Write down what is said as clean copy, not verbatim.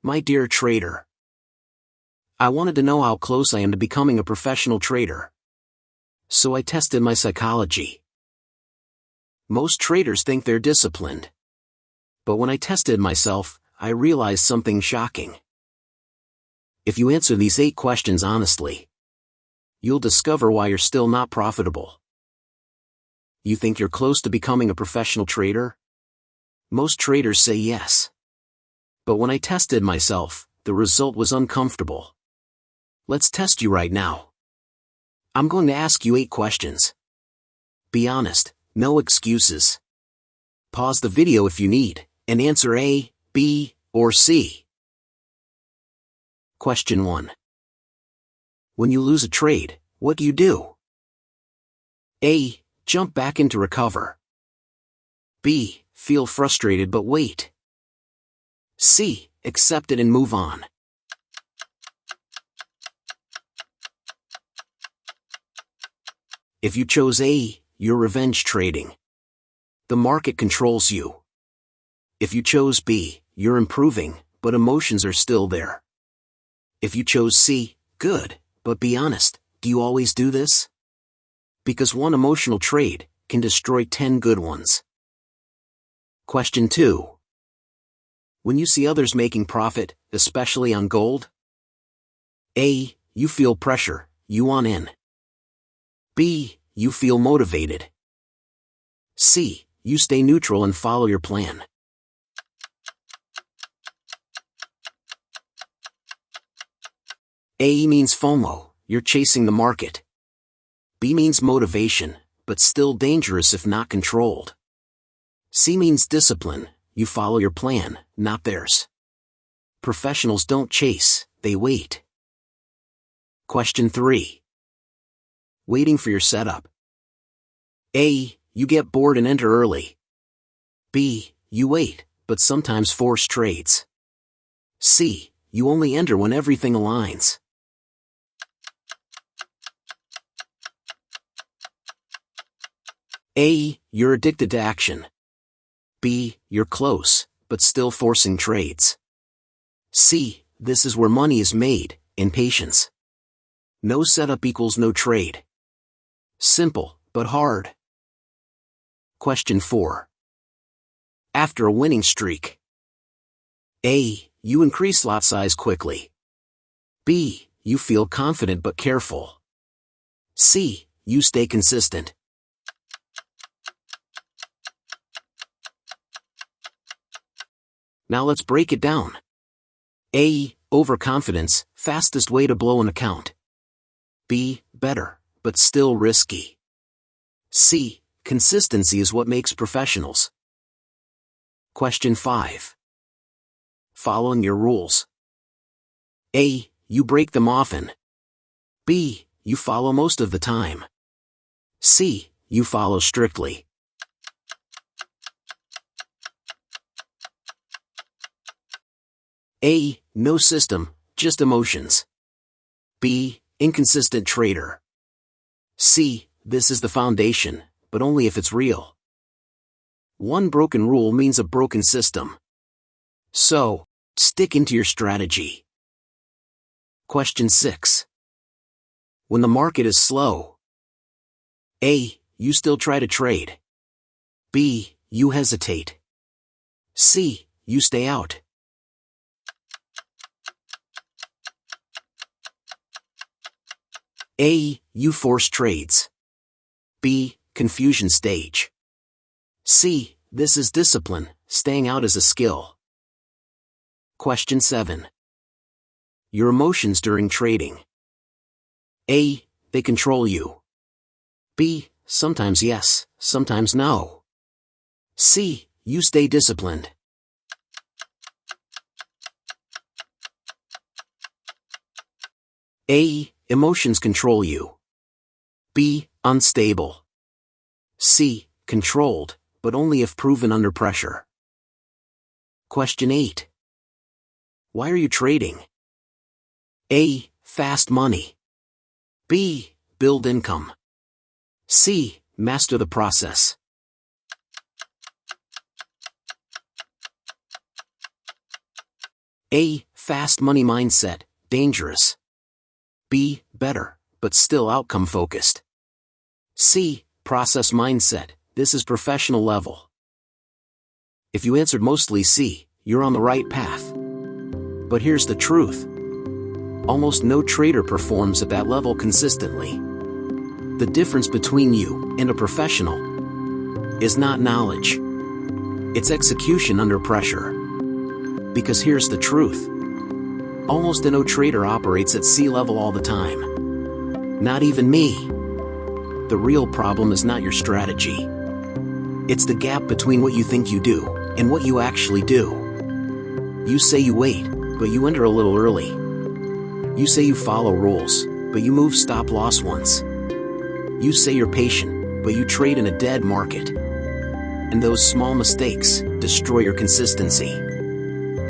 My dear trader, I wanted to know how close I am to becoming a professional trader. So I tested my psychology. Most traders think they're disciplined. But when I tested myself, I realized something shocking. If you answer these 8 questions honestly, you'll discover why you're still not profitable. You think you're close to becoming a professional trader? Most traders say yes. But when I tested myself, the result was uncomfortable. Let's test you right now. I'm going to ask you 8 questions. Be honest, no excuses. Pause the video if you need, and answer A, B, or C. Question 1. When you lose a trade, what do you do? A. Jump back in to recover. B. Feel frustrated but wait. C. Accept it and move on. If you chose A, you're revenge trading. The market controls you. If you chose B, you're improving, but emotions are still there. If you chose C, good, but be honest, do you always do this? Because one emotional trade can destroy 10 good ones. Question 2. When you see others making profit, especially on gold? A. You feel pressure, you want in. B. You feel motivated. C. You stay neutral and follow your plan. A means FOMO, you're chasing the market. B means motivation, but still dangerous if not controlled. C means discipline, you follow your plan, not theirs. Professionals don't chase, they wait. Question 3. Waiting for your setup. A. You get bored and enter early. B. You wait, but sometimes force trades. C. You only enter when everything aligns. A. You're addicted to action. B. You're close, but still forcing trades. C. This is where money is made, in patience. No setup equals no trade. Simple, but hard. Question 4. After a winning streak. A. You increase lot size quickly. B. You feel confident but careful. C. You stay consistent. Now let's break it down. A. Overconfidence, fastest way to blow an account. B. Better, but still risky. C. Consistency is what makes professionals. Question 5. Following your rules. A. You break them often. B. You follow most of the time. C. You follow strictly. A. No system, just emotions. B. Inconsistent trader. C. This is the foundation, but only if it's real. One broken rule means a broken system. So, stick into your strategy. Question 6. When the market is slow. A. You still try to trade. B. You hesitate. C. You stay out. A. You force trades. B. Confusion stage. C. This is discipline, staying out is a skill. Question 7. Your emotions during trading. A. They control you. B. Sometimes yes, sometimes no. C. You stay disciplined. A. Emotions control you. B. Unstable. C. Controlled, but only if proven under pressure. Question 8. Why are you trading? A. Fast money. B. Build income. C. Master the process. A. Fast money mindset, dangerous. B. Better, but still outcome focused. C. Process mindset, this is professional level. If you answered mostly C, you're on the right path. But here's the truth. Almost no trader performs at that level consistently. The difference between you and a professional is not knowledge. It's execution under pressure. Because here's the truth. Almost no trader operates at C level all the time. Not even me. The real problem is not your strategy. It's the gap between what you think you do and what you actually do. You say you wait, but you enter a little early. You say you follow rules, but you move stop loss once. You say you're patient, but you trade in a dead market. And those small mistakes destroy your consistency.